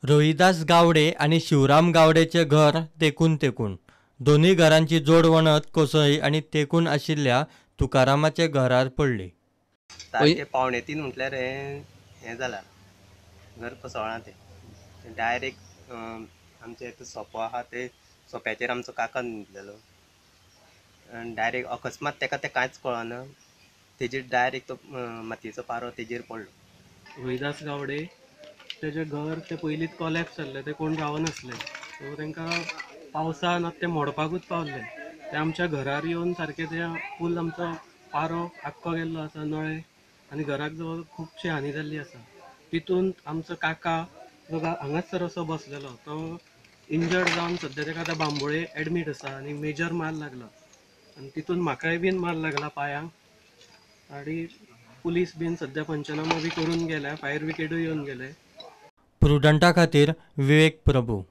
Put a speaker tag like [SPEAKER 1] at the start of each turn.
[SPEAKER 1] रोहिदास गावडे आणि शिवराम गावडेचे घर तेकून तेकून दोन्ही घरांची जोड वणत कोसळ्ळी आणि तेकून आशिल्ल्या तुकारामाचे घरार पडली.
[SPEAKER 2] सारखे पावणे 3 म्हटल्यार हें जालां, घर कोसळ्ळां तें डायरेक्ट. आमचे तो सोपो आहा ते सोप्याचेर आमचो काका न्हिदलेलो आनी डायरेक्ट अकस्मात तेका तें कांयच कळना, तेजेर डायरेक्ट तो मातयेचो पारो तेजेर पडलो.
[SPEAKER 3] रोहिदास गावडे तेजें घर ते पयलींच कॉलॅप्स जाल्लें, ते कोण रावनासले, सो तांकां पावसान आतां ते मोडपाकूच पावल्ले. ते आमच्या घरार येवन सारके ते फूल आमचो पारो आख्खो गेल्लो आसा, नळे आनी घराक जवळ खुबशी हानी जाल्ली आसा. तितून आमचो काका जो हांगासर असो बसलेलो, तो इंजर्ड जावन सद्या ताका आतां बांबोळे एडमीट आसा आनी मेजर मार लागला. आनी तितून म्हाकाय बीन मार लागला पांयांक. आनी पुलीस बीन सद्या पंचनामा बी करून गेल्या, फायर ब्रिगेडूय येवन गेले.
[SPEAKER 1] प्रुडंटा खातीर विवेक प्रभू.